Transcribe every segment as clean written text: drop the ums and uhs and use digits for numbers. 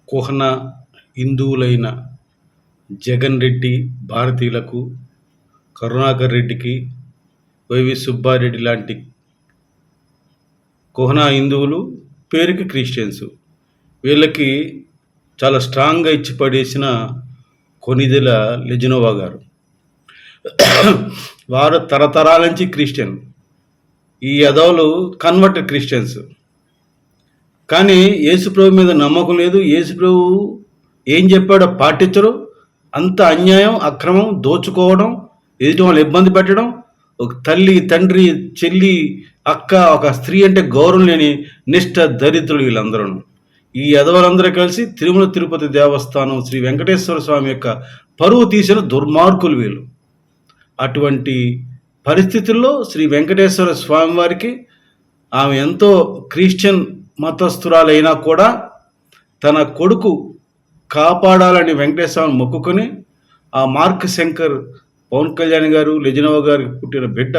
కుహన హిందువులైన జగన్ రెడ్డి భారతీయులకు, కరుణాకర్ రెడ్డికి, వైవి సుబ్బారెడ్డి లాంటి కుహన హిందువులు పేరుకి క్రిస్టియన్స్. వీళ్ళకి చాలా స్ట్రాంగ్గా ఇచ్చి పడేసిన కొనిదెల లెజినోవా గారు. వారు తరతరాల నుంచి క్రిస్టియన్. ఈ యదవులు కన్వర్ట్ క్రిస్టియన్స్. కానీ యేసుప్రభు మీద నమ్మకం లేదు. యేసుప్రభు ఏం చెప్పాడో పాటించరు. అంత అన్యాయం, అక్రమం, దోచుకోవడం, ఎదుటి వాళ్ళు ఇబ్బంది పెట్టడం, ఒక తల్లి, తండ్రి, చెల్లి, అక్క, ఒక స్త్రీ అంటే గౌరవం లేని నిష్ఠ దరిద్రులు వీళ్ళందరూ. ఈ యదవులందరూ కలిసి తిరుమల తిరుపతి దేవస్థానం శ్రీ వెంకటేశ్వర స్వామి యొక్క పరువు తీసిన దుర్మార్గులు వీళ్ళు. అటువంటి పరిస్థితుల్లో శ్రీ వెంకటేశ్వర స్వామి వారికి ఆమె ఎంతో క్రిస్టియన్ మతస్థురాలైనా కూడా తన కొడుకు కాపాడాలని వెంకటేశ్వరని మొక్కుకొని ఆ మార్క్ శంకర్, పవన్ కళ్యాణ్ గారు, లెజినోవా గారికి పుట్టిన బిడ్డ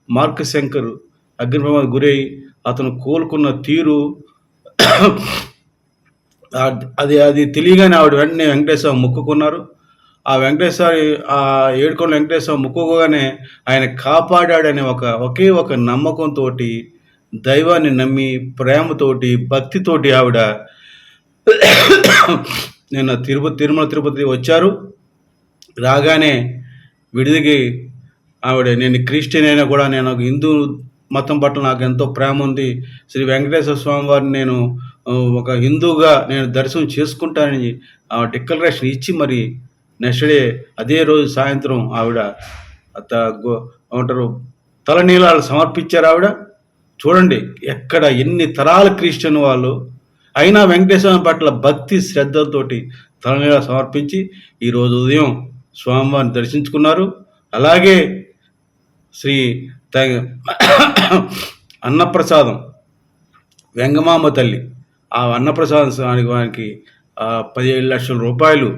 మార్క్ శంకర్ అగ్నిప్రమాదం గురై అతను కోలుకున్న తీరు అది తెలియగానే ఆవిడ వెంటనే వెంకటేశ్వర మొక్కుకున్నారు. ఆ ఏడుకొండ వెంకటేశ్వర మొక్కుకోగానే ఆయన కాపాడాడనే ఒకే ఒక నమ్మకంతో, దైవాన్ని నమ్మి, ప్రేమతోటి, భక్తితోటి ఆవిడ నిన్న తిరుమల తిరుపతి వచ్చారు. రాగానే విడిదికి ఆవిడ, నేను క్రిస్టియన్ అయినా కూడా నేను హిందూ మతం పట్ల నాకు ఎంతో ప్రేమ ఉంది, శ్రీ వెంకటేశ్వర స్వామి వారిని నేను ఒక హిందూగా నేను దర్శనం చేసుకుంటానని డిక్లరేషన్ ఇచ్చి, మరి నెక్స్ట్ డే అదే రోజు సాయంత్రం ఆవిడ ఏమంటారు తలనీలాలు సమర్పించారు. ఆవిడ చూడండి, ఎక్కడ ఎన్ని తరాల క్రిస్టియన్ వాళ్ళు అయినా వెంకటేశ్వర పట్ల భక్తి శ్రద్ధలతోటి తలనీలాలు సమర్పించి ఈరోజు ఉదయం స్వామివారిని దర్శించుకున్నారు. అలాగే శ్రీ అన్నప్రసాదం వెంగమామ తల్లి, ఆ అన్నప్రసాదానికి వారికి 17 లక్షల రూపాయలు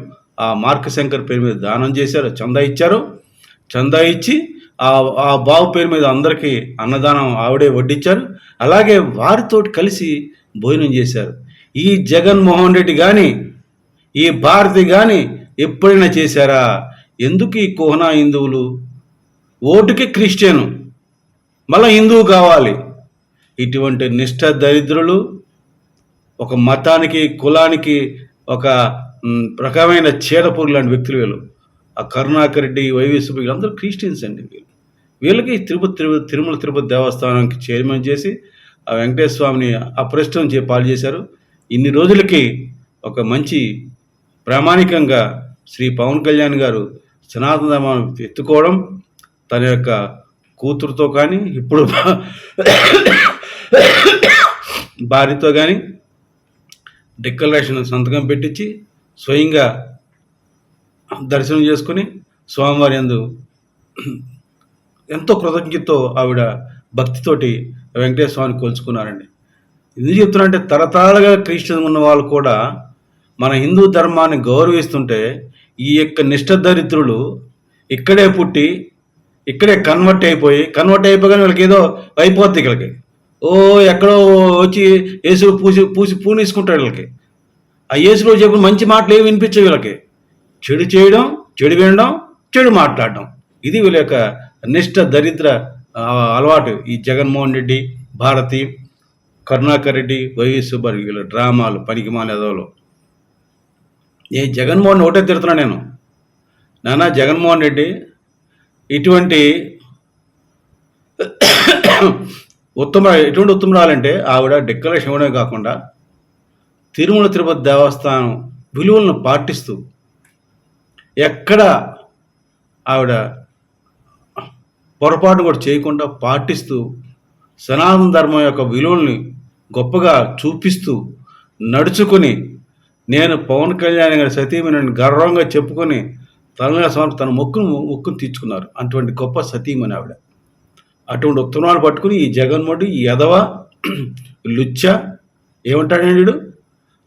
ఆ మార్క్ శంకర్ పేరు మీద దానం చేశారు, చందా ఇచ్చారు. చందా ఇచ్చి ఆ బాబు పేరు మీద అందరికీ అన్నదానం ఆవిడే వడ్డించారు. అలాగే వారితో కలిసి భోజనం చేశారు. ఈ జగన్మోహన్ రెడ్డి కానీ, ఈ భారతి కానీ ఎప్పుడైనా చేశారా? ఎందుకు ఈ కుహనా హిందువులు? ఓటుకి క్రిస్టియను, మళ్ళీ హిందువు కావాలి. ఇటువంటి నిష్ఠ దరిద్రులు, ఒక మతానికి, కులానికి ఒక రకమైన చీడపూరు లాంటి వ్యక్తులు వీళ్ళు. ఆ కరుణాకర్ రెడ్డి, వైవి సుబ్బయ్య అందరూ క్రిస్టియన్స్ అండి. వీళ్ళకి తిరుమల తిరుపతి దేవస్థానానికి చైర్మన్ చేసి ఆ వెంకటేశ్వర స్వామిని అప్రష్టం పాలు చేశారు. ఇన్ని రోజులకి ఒక మంచి ప్రామాణికంగా శ్రీ పవన్ కళ్యాణ్ గారు సనాతన ధర్మాన్ని ఎత్తుకోవడం, తన యొక్క కూతురుతో కానీ, ఇప్పుడు భార్యతో కానీ డిక్లరేషన్ సంతకం పెట్టించి స్వయంగా దర్శనం చేసుకుని స్వామివారి యందు ఎంతో కృతజ్ఞతతో ఆవిడ భక్తితోటి వెంకటేశ్వర స్వామిని కొలుచుకున్నారండి. ఎందుకు చెప్తున్నారంటే, తరతరాలుగా క్రిస్టియన్ ఉన్న వాళ్ళు కూడా మన హిందూ ధర్మాన్ని గౌరవిస్తుంటే, ఈ యొక్క నిష్ఠ దరిద్రులు ఇక్కడే పుట్టి ఇక్కడే కన్వర్ట్ అయిపోగానే వీళ్ళకి ఏదో అయిపోద్ది. వీళ్ళకి ఎక్కడో వచ్చి యేసు పూనేసుకుంటాడు. వీళ్ళకి ఆ యేసులో చెప్పిన మంచి మాటలు ఏమి వినిపించవు. వీళ్ళకి చెడు చేయడం, చెడు వినడం, చెడు మాట్లాడడం, ఇది వీళ్ళ యొక్క నిష్ఠ దరిద్ర అలవాటు. ఈ జగన్మోహన్ రెడ్డి, భారతి, కరుణాకర్ రెడ్డి, వైవి సుబ్బారెడ్డి వీళ్ళ డ్రామాలు, పనికిమాల ఎదవలు. జగన్మోహన్ ఒకటే తిడుతున్నా నేను, నానా జగన్మోహన్ రెడ్డి ఎటువంటి ఉత్తమరాలంటే ఆవిడ డిక్లరేషన్ ఇవ్వడమే కాకుండా తిరుమల తిరుపతి దేవస్థానం విలువలను పాటిస్తూ, ఎక్కడ ఆవిడ పొరపాటు కూడా చేయకుండా పాటిస్తూ, సనాతన ధర్మం యొక్క విలువల్ని గొప్పగా చూపిస్తూ నడుచుకుని, నేను పవన్ కళ్యాణ్ గారి సతీమణిని గర్వంగా చెప్పుకొని తన మొక్కును తీర్చుకున్నారు. అటువంటి గొప్ప సతీమణి ఆవిడ. అటువంటి ఉత్తమాలు పట్టుకుని ఈ జగన్మోహన్, ఈ యదవ లుచ్చ ఏమంటాడండి వీడు,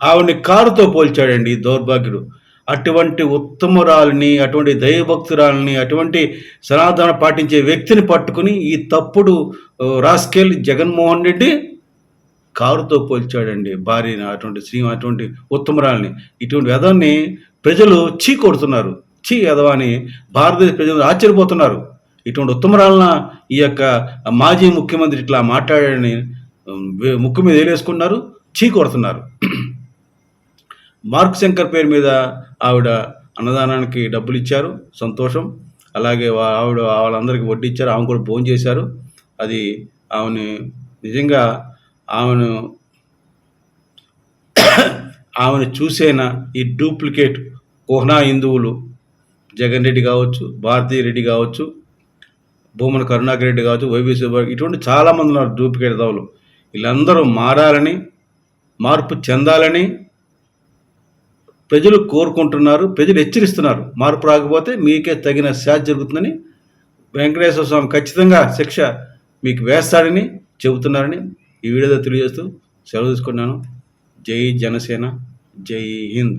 ఆవిడ్ని కారుతో పోల్చాడండి ఈ దౌర్భాగ్యుడు. అటువంటి ఉత్తమురాలని, అటువంటి దైవభక్తురాలని, అటువంటి సనాతన పాటించే వ్యక్తిని పట్టుకుని ఈ తప్పుడు రాస్కెల్ జగన్మోహన్ రెడ్డి కారుతో పోల్చాడండి భార్యని, అటువంటి ఉత్తమురాలిని. ఇటువంటి వెధవని ప్రజలు చీ కొడుతున్నారు. ఛీ ఎదవ అని భారతదేశ ప్రజలు ఆశ్చర్యపోతున్నారు. ఇటువంటి ఉత్తమురాలన ఈ యొక్క మాజీ ముఖ్యమంత్రి ఇట్లా మాట్లాడాడని ముక్కు మీద ఏలేసుకున్నారు, చీ కొడుతున్నారు. మార్క్ శంకర్ పేరు మీద ఆవిడ అన్నదానానికి డబ్బులు ఇచ్చారు, సంతోషం. అలాగే ఆవిడ వాళ్ళందరికీ వడ్డిచ్చారు, ఆమె కూడా భోంచేశారు. అది ఆమెను నిజంగా ఆమెను చూసేనా ఈ డూప్లికేట్ కుహనా హిందువులు, జగన్ రెడ్డి కావచ్చు, భారతీ రెడ్డి కావచ్చు, భూమన కరుణాకర్ రెడ్డి కావచ్చు, వైవి సుబ్బారెడ్డి, ఇటువంటి చాలామంది ఉన్నారు డూప్లికేట్ దవలు. వీళ్ళందరూ మారాలని, మార్పు చెందాలని ప్రజలు కోరుకుంటున్నారు, ప్రజలు హెచ్చరిస్తున్నారు. మార్పు రాకపోతే మీకే తగిన శాస్తి జరుగుతుందని, వెంకటేశ్వర స్వామి ఖచ్చితంగా శిక్ష మీకు వేస్తాడని చెబుతున్నారని ఈ వీడియోలో తెలియజేస్తూ సెలవు తీసుకున్నాను. జై జనసేన, జై హింద్.